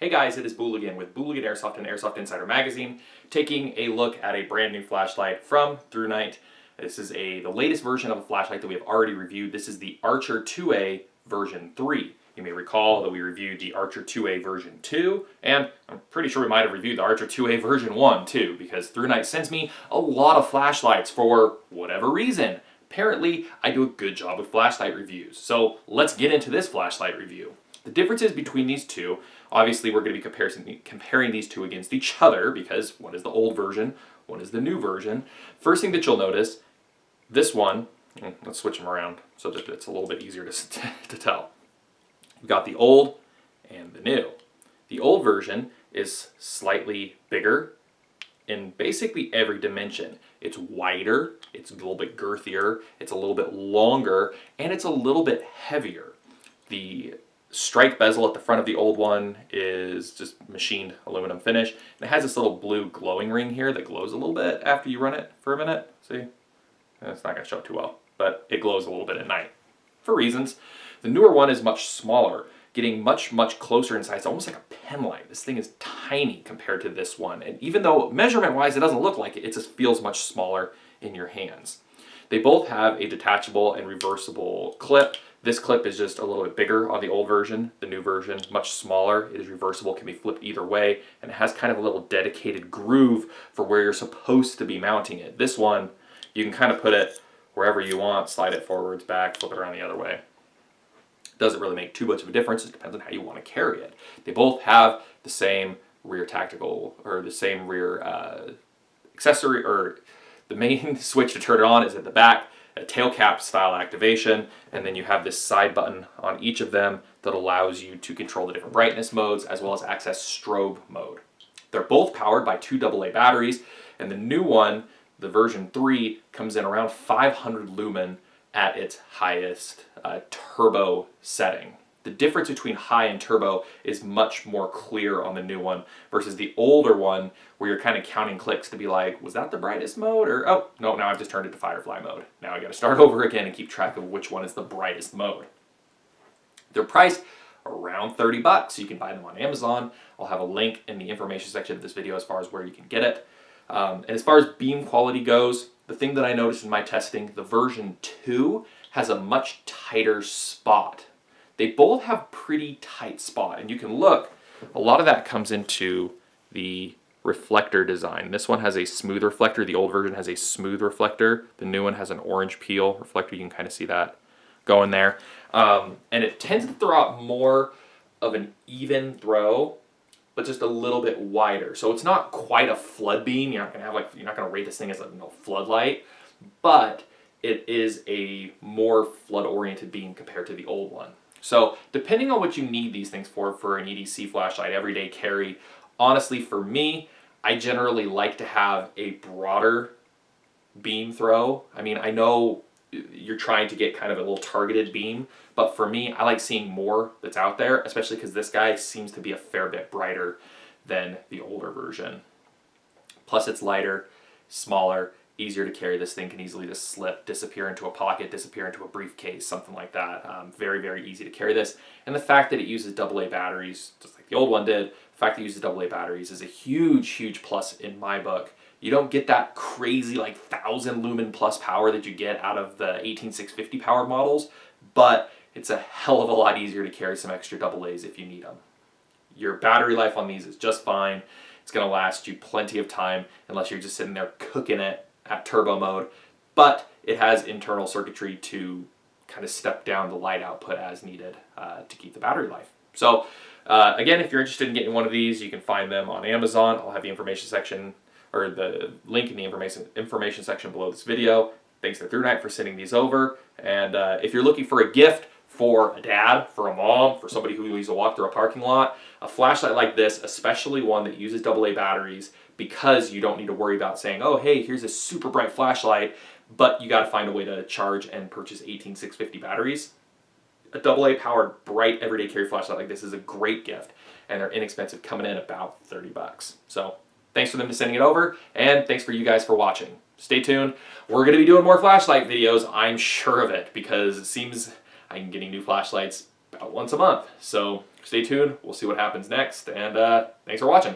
Hey guys, it is Booligan with Booligan Airsoft and Airsoft Insider Magazine, taking a look at a brand new flashlight from Thrunite. This is the latest version of a flashlight that we have already reviewed. This is the Archer 2A version 3. You may recall that we reviewed the Archer 2A version 2, and I'm pretty sure we might have reviewed the Archer 2A version 1 too, because Thrunite sends me a lot of flashlights for whatever reason. Apparently, I do a good job with flashlight reviews. So let's get into this flashlight review. The differences between these two, obviously we're going to be comparing these two against each other because one is the old version, one is the new version. First thing that you'll notice, this one, let's switch them around so that it's a little bit easier to tell. We've got the old and the new. The old version is slightly bigger in basically every dimension. It's wider, it's a little bit girthier, it's a little bit longer, and it's a little bit heavier. The strike bezel at the front of the old one is just machined aluminum finish, and it has this little blue glowing ring here that glows a little bit after you run it for a minute. See? It's not going to show up too well, but it glows a little bit at night for reasons. The newer one is much smaller, getting much closer in size. It's almost like a pen light. This thing is tiny compared to this one, and even though measurement wise it doesn't look like it, it just feels much smaller in your hands. They both have a detachable and reversible clip. This clip is just a little bit bigger on the old version. The new version, much smaller. It is reversible, can be flipped either way, and it has kind of a little dedicated groove for where you're supposed to be mounting it. This one, you can kind of put it wherever you want, slide it forwards, back, flip it around the other way. Doesn't really make too much of a difference. It depends on how you want to carry it. They both have the same rear tactical, or the same rear accessory, or the main switch to turn it on is at the back, a tail cap style activation, and then you have this side button on each of them that allows you to control the different brightness modes as well as access strobe mode. They're both powered by two AA batteries, and the new one, the version 3, comes in around 500 lumen at its highest turbo setting. The difference between high and turbo is much more clear on the new one versus the older one where you're kind of counting clicks to be like, was that the brightest mode? Or, oh, no, now I've just turned it to Firefly mode. Now I got to start over again and keep track of which one is the brightest mode. They're priced around 30 bucks. You can buy them on Amazon. I'll have a link in the information section of this video as far as where you can get it. And as far as beam quality goes, the thing that I noticed in my testing, the version 2 has a much tighter spot. They both have pretty tight spot, and you can look, a lot of that comes into the reflector design. This one has a smooth reflector. The old version has a smooth reflector. The new one has an orange peel reflector. You can kind of see that going there. And it tends to throw out more of an even throw, but just a little bit wider. So it's not quite a flood beam. You're not gonna rate this thing as a floodlight, but it is a more flood-oriented beam compared to the old one. So depending on what you need these things for an EDC flashlight, everyday carry, honestly for me, I generally like to have a broader beam throw. I mean, I know you're trying to get kind of a little targeted beam, but for me, I like seeing more that's out there, especially because this guy seems to be a fair bit brighter than the older version. Plus it's lighter, smaller, easier to carry. This thing can easily just slip, disappear into a pocket, disappear into a briefcase, something like that. Very easy to carry this. And the fact that it uses AA batteries, just like the old one did, the fact that it uses AA batteries is a huge plus in my book. You don't get that crazy 1,000 lumen plus power that you get out of the 18650 powered models, but it's a hell of a lot easier to carry some extra AA's if you need them. Your battery life on these is just fine. It's going to last you plenty of time unless you're just sitting there cooking it at turbo mode, but it has internal circuitry to kind of step down the light output as needed to keep the battery life. So again, if you're interested in getting one of these, you can find them on Amazon. I'll have the information section, or the link in the information section below this video. Thanks to Thrunite for sending these over. And if you're looking for a gift for a dad, for a mom, for somebody who needs to walk through a parking lot, a flashlight like this, especially one that uses AA batteries, because you don't need to worry about saying, oh, hey, here's a super bright flashlight, but you got to find a way to charge and purchase 18650 batteries. A AA powered bright everyday carry flashlight like this is a great gift, and they're inexpensive, coming in about 30 bucks. So thanks for them for sending it over, and thanks for you guys for watching. Stay tuned. We're going to be doing more flashlight videos, I'm sure of it, because it seems I'm getting new flashlights about once a month. So stay tuned. We'll see what happens next. And thanks for watching.